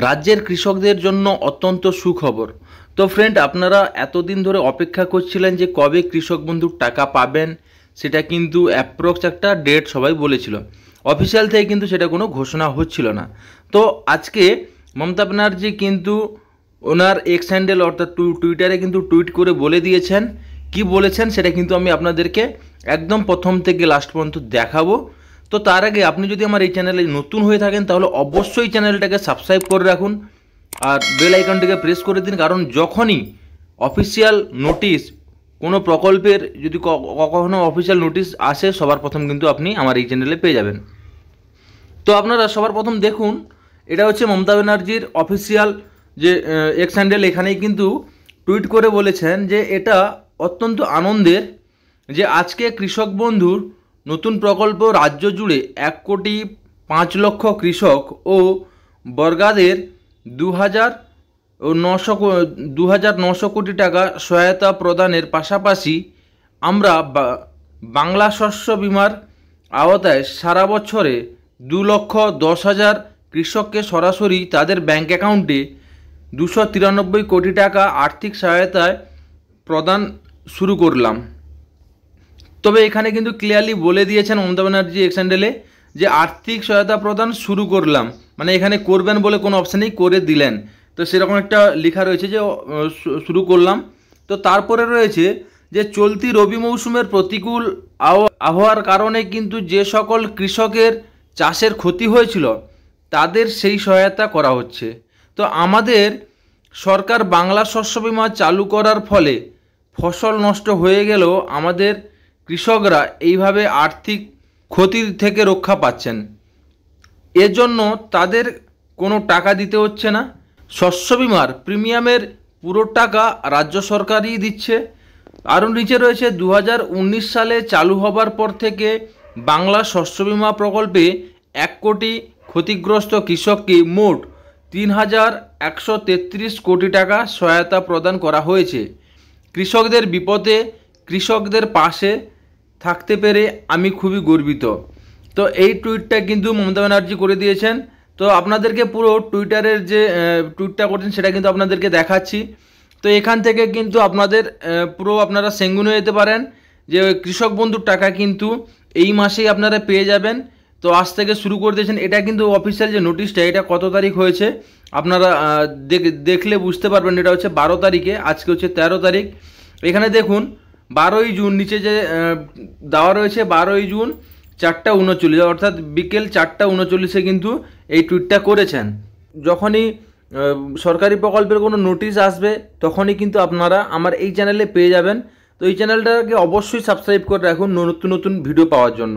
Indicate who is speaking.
Speaker 1: রাজ্যের কৃষকদের জন্য অত্যন্ত সুখবর। তো ফ্রেন্ড, আপনারা এতদিন ধরে অপেক্ষা করছিলেন যে কবে কৃষক বন্ধুর টাকা পাবেন, সেটা কিন্তু অ্যাপ্রক্স একটা ডেট সবাই বলেছিল। অফিসিয়াল থেকে কিন্তু সেটা কোনো ঘোষণা হচ্ছিল না। তো আজকে মমতা ব্যানার্জি কিন্তু ওনার এক্স হ্যান্ডেল অর্থাৎ টুইটারে কিন্তু টুইট করে বলে দিয়েছেন। কি বলেছেন সেটা কিন্তু আমি আপনাদেরকে একদম প্রথম থেকে লাস্ট পর্যন্ত দেখাবো। তো তার আগে আপনি যদি আমার এই চ্যানেলে নতুন হয়ে থাকেন তাহলে অবশ্যই চ্যানেলটাকে সাবস্ক্রাইব করে রাখুন আর বেল আইকনটিকে প্রেস করে দিন, কারণ যখনই অফিসিয়াল নোটিশ কোনো প্রকল্পের যদি কখনো অফিসিয়াল নোটিশ আসে সবার প্রথম কিন্তু আপনি আমার এই চ্যানেলে পেয়ে যাবেন। তো আপনারা সবার প্রথম দেখুন, এটা হচ্ছে মমতা ব্যানার্জির অফিসিয়াল যে এক্স হ্যান্ডেল, এখানেই কিন্তু টুইট করে বলেছেন যে এটা অত্যন্ত আনন্দের যে আজকে কৃষক বন্ধুর নতুন প্রকল্প রাজ্য জুড়ে 1,05,00,000 কৃষক ও বর্গাদের 2,900 কোটি টাকা সহায়তা প্রদানের পাশাপাশি আমরা বাংলা শস্য বিমার আওতায় সারা বছরে 2,10,000 কৃষককে সরাসরি তাদের ব্যাংক অ্যাকাউন্টে 293 কোটি টাকা আর্থিক সহায়তায় প্রদান শুরু করলাম। তবে এখানে কিন্তু ক্লিয়ারলি বলে দিয়েছেন মমতা ব্যানার্জি এক্স হ্যান্ডেলে যে আর্থিক সহায়তা প্রদান শুরু করলাম, মানে এখানে করবেন বলে কোনো অপশানেই করে দিলেন। তো সেরকম একটা লেখা রয়েছে যে শুরু করলাম। তো তারপরে রয়েছে যে চলতি রবি মৌসুমের প্রতিকূল আবহাওয়ার কারণে কিন্তু যে সকল কৃষকের চাষের ক্ষতি হয়েছিল তাদের সেই সহায়তা করা হচ্ছে। তো আমাদের সরকার বাংলা শস্য বিমা চালু করার ফলে ফসল নষ্ট হয়ে গেলেও আমাদের কৃষকরা এইভাবে আর্থিক ক্ষতির থেকে রক্ষা পাচ্ছেন। এজন্য তাদের কোনো টাকা দিতে হচ্ছে না। শস্য বিমার প্রিমিয়ামের পুরো টাকা রাজ্য সরকারই দিচ্ছে। আরও নিচে রয়েছে 2019 সালে চালু হবার পর থেকে বাংলা শস্য বিমা প্রকল্পে 1 কোটি ক্ষতিগ্রস্ত কৃষককে মোট 3,133 কোটি টাকা সহায়তা প্রদান করা হয়েছে। কৃষকদের বিপদে কৃষকদের পাশে থাকতে পেরে আমি খুবই গর্বিত। তো এই টুইটটা কিন্তু মমতা ব্যানার্জি করে দিয়েছেন। তো আপনাদেরকে পুরো টুইটারের যে টুইটটা করছেন সেটা কিন্তু আপনাদেরকে দেখাচ্ছি। তো এখান থেকে কিন্তু আপনাদের পুরো আপনারা সেঙ্গুন হয়ে যেতে পারেন যে কৃষক বন্ধুর টাকা কিন্তু এই মাসেই আপনারা পেয়ে যাবেন। তো আজ থেকে শুরু করে দিয়েছেন। এটা কিন্তু অফিসিয়াল যে নোটিশটা, এটা কত তারিখ হয়েছে আপনারা দেখলে বুঝতে পারবেন। এটা হচ্ছে 12 তারিখে, আজকে হচ্ছে 13 তারিখ। এখানে দেখুন 12ই জুন নিচে যে দেওয়া রয়েছে, 12ই জুন 4:39, অর্থাৎ বিকেল 4:39 কিন্তু এই টুইটটা করেছেন। যখনই সরকারি প্রকল্পের কোনো নোটিশ আসবে তখনই কিন্তু আপনারা আমার এই চ্যানেলে পেয়ে যাবেন। তো এই চ্যানেলটাকে অবশ্যই সাবস্ক্রাইব করে রাখুন নতুন নতুন ভিডিও পাওয়ার জন্য।